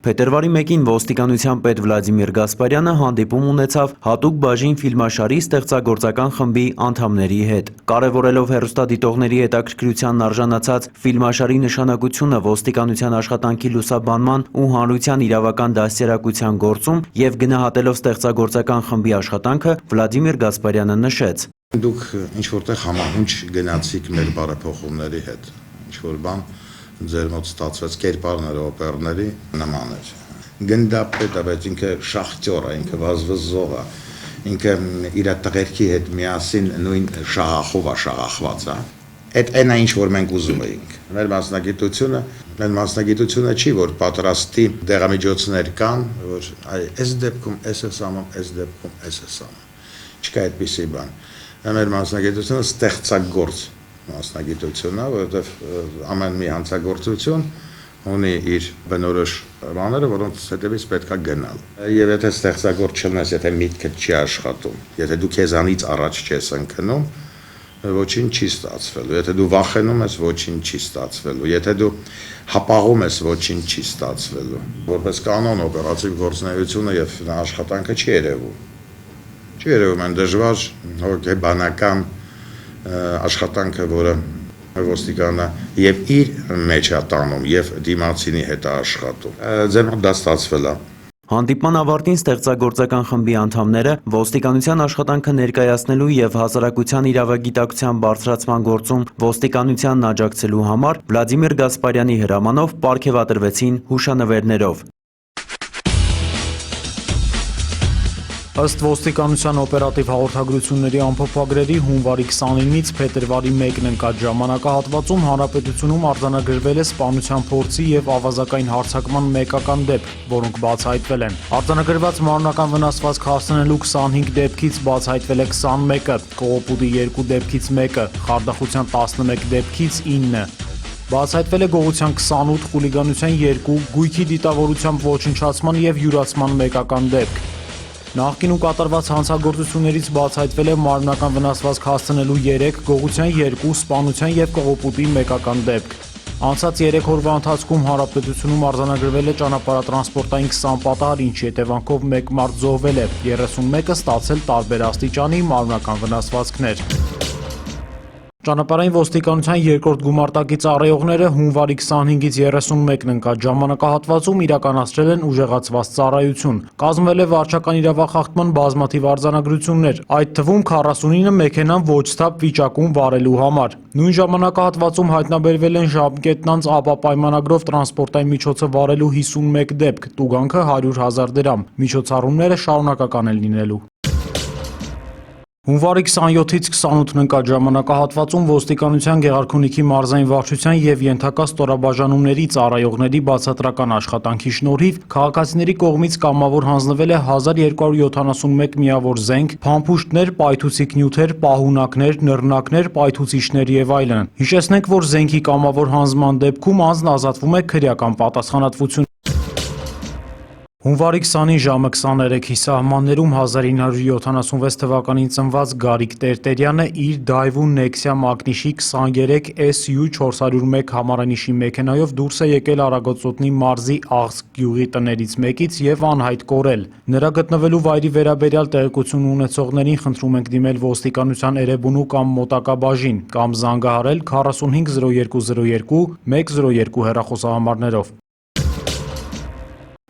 Փետրվարի 1-ին ոստիկանության պետ Վլադիմիր Գասպարյանը հանդիպում ունեցավ հատուկ բաժին ֆիլմաշարի ստեղծագործական խմբի անդամների հետ։ Կարևորելով հեռուստադիտողների հետաքրքրությանն արժանացած ֆիլմաշարի նշանակությունը ոստիկանության աշխատանքի լուսաբանման ու հանրության իրավական դաստիարակության գործում եւ գնահատելով ստեղծագործական խմբի աշխատանքը, Վլադիմիր Գասպարյանը նշեց. Դուք ինչ որտեղ համահունչ գնացիք մեր բարեփոխումների հետ, ինչ որ բան ձեր մոտ ստացվեց կերպարները օպերների նման էր։ Գնդապետ է, բայց ինքը շախտյոր է, ինքը վազվզող է, ինքը իր տղերքի հետ միասին նույն շաղախով է շաղախված է։ Այդ այն ինչ որ մենք ուզում էինք։ Մեր մասնագիտությունը չի, որ պատրաստի դեղամիջոցներ կան, որ այս դեպքում էս է սանում, այս դեպքում էս է սանում։ Չկա այդպիսի բան։ Մեր մասնագիտությունը ստեղծագործ մասնագիտությունը, որովհետև ամեն մի հանցագործություն ունի իր բնորոշ բաները, որոնց հետևից պետք է գնալ։ Եվ եթե ստեղծագործ չլնես, եթե միտքդ չի աշխատում, եթե դու քեզանից առաջ չես ընկնում, ոչինչ չի ստացվելու։ Եթե դու վախենում ես, ոչինչ չի ստացվելու։ Եթե դու հապաղում ես, ոչինչ չի ստացվելու։ Որպես կանոն օպերատիվ գործունեությունը եւ աշխատանքը չի երևում։ Չի երևում այն դժվար, հոգեբանական աշխատանքը, որը ոստիկանը եւ իր մեջ է տանում եւ դիմացինի հետ է աշխատում։ Ձեր մոտ դա ստացվել է։ Հանդիպման ավարտին ստեղծագործական խմբի անդամները ոստիկանության աշխատանքը ներկայացնելու եւ հասարակության իրավագիտակցության բարձրացման գործում ոստիկանությանն աջակցելու համար Վլադիմիր Գասպարյանի հրամանով պարգևատրվեցին հուշանվերներով։ Ըստ ոստիկանության օպերատիվ հաղորդագրությունների ամփոփագրերի հունվարի 29-ից փետրվարի 1-ն ընկած ժամանակահատվածում հանրապետությունում արձանագրվել է սպանության փորձի եւ ավազակային հարձակման մեկական դեպք, որոնք բացահայտվել են։ Արձանագրված մարմնական վնասվածք հասցնելու 25 դեպքից բացահայտվել է 21-ը, կողոպուտի 2 դեպքից 1-ը, խարդախության 11 դեպքից 9-ը։ Բացահայտվել է գողության 28, խուլիգանության 2, գույքի դիտավորությամբ ոչնչացման եւ յուրացման մեկական դեպք։ Նախկինում կատարված հանցագործություններից բացահայտվել է մարմնական վնասվածք հասցնելու 3, գողության 2, սպանության եւ կողոպուտի մեկական դեպք։ Անցած 3 օրվա ընթացքում հանրապետությունում արձանագրվել է ճանապարհատրանսպորտային 20 պատահար, ինչի հետևանքով 1 մարդ զոհվել է, 31-ը ստացել տարբեր աստիճանի մարմնական վնասվածքներ։ Ճանապարհային ոստիկանության երկրորդ գումարտակի ծառայողները հունվարի 25-ից 31-ն ընկած ժամանակահատվածում իրականացրել են ուժեղացված ծառայություն։ Կազմվել է վարչական իրավախախտման բազմաթիվ արձանագրություններ, այդ թվում 49-ը մեքենան ոչ սթափ վիճակում վարելու համար։ Նույն ժամանակահատվածում հայտնաբերվել են ժամկետն անց ԱՊԱ պայմանագրով տրանսպորտային միջոցը վարելու 51 դեպք, տուգանքը 100,000 դրամ։ Միջոցառումները շարունակական են լինելու։ Հունվարի 27-ից 28-ն ընկած ժամանակահատվածում ոստիկանության Գեղարքունիքի մարզային վարչության եւ ենթակա ստորաբաժանումների ծառայողների բացատրական աշխատանքի շնորհիվ քաղաքացիների կողմից կամավոր հանձնվել է 1271 միավոր զենք, փամփուշտներ, պայթուցիկ նյութեր, պահունակներ, նռնակներ, պայթուցիչներ եւ այլն։ Հիշեցնենք, որ զենքի կամավոր հանձնման դեպքում անձն ազատվում է քրեական պատասխանատվություն։ Հունվարի 20-ին ժամը 23-ի սահմաններում 1976 թվականին ծնված Գարիկ Տերտերյանը իր Daewoo Nexia Magnishi 23 SU 401 համարանիշի մեքենայով դուրս է եկել Արագածոտնի մարզի Աղսկ գյուղի տներից մեկից եւ անհայտ կորել։ Նրա գտնվելու վայրի վերաբերյալ տեղեկություն ունեցողներին խնդրում ենք դիմել ոստիկանության Էրեբունու կամ մոտակա բաժին կամ զանգահարել 450202 102 հեռախոսահամարներով։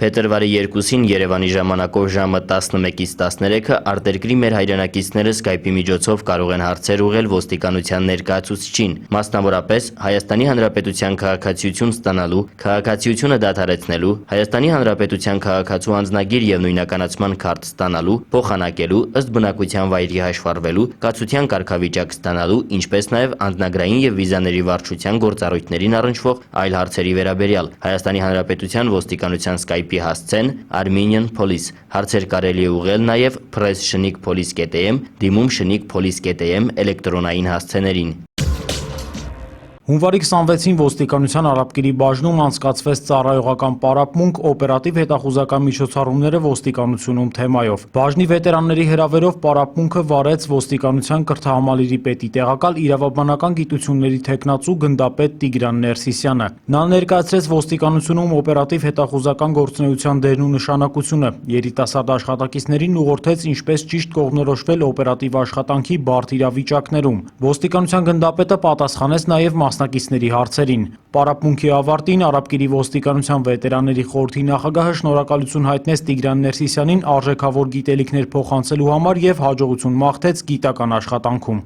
Փետրվարի 2-ին Երևանի ժամանակով ժամը 11-ից 13-ը արտերկրի մեր հայրենակիցները Skype-ի միջոցով կարող են հարցեր ուղղել ոստիկանության ներկայացուցչին, մասնավորապես Հայաստանի Հանրապետության քաղաքացիություն ստանալու, քաղաքացիությունը դադարեցնելու, Հայաստանի Հանրապետության քաղաքացու անձնագիր եւ նույնականացման քարտ ստանալու, փոխանակելու, ըստ բնակության վայրի հաշվառվելու, կացության կարգավիճակ ստանալու, ինչպես նաեւ անձնագրային եւ վիզաների վարչության գործառույթներին առնչվող այլ հարցերի վերաբերյալ Հայաստանի Հանրապետության ոստիկանության Skype հասցեն Armenian Police, հարցեր կարելի է ուղղել նաև press@police.am, դիմում @police.am էլեկտրոնային հասցեներին։ Հունվարի 26-ին ոստիկանության Արաբկիրի բաժնում անցկացվեց ծառայողական պարապմունք օպերատիվ հետախուզական միջոցառումները ոստիկանությունում թեմայով։ Բաժնի վետերանների հրավերով պարապմունքը վարեց ոստիկանության կրթահամալիրի պետի տեղակալ իրավաբանական գիտությունների թեկնածու գնդապետ Տիգրան Ներսիսյանը։ Նա ներկայացրեց ոստիկանությունում օպերատիվ հետախուզական գործունեության դերն ու նշանակությունը, երիտասարդ աշխատակիցներին ուղղորդեց ինչպես ճիշտ կողմնորոշվել օպերատիվ աշխատանքի բարդ իրավիճակներում։ Ոստիկանության գնդապետը պատասխանեց նաև մասնակիցների հարցերին։ Պարապմունքի ավարտին Արաբկիրի ոստիկանության վետերանների խորհրդի նախագահը շնորհակալություն հայտնեց Տիգրան Ներսիսյանին արժեքավոր գիտելիքներ փոխանցելու համար եւ հաջողություն մաղթեց գիտական աշխատանքում։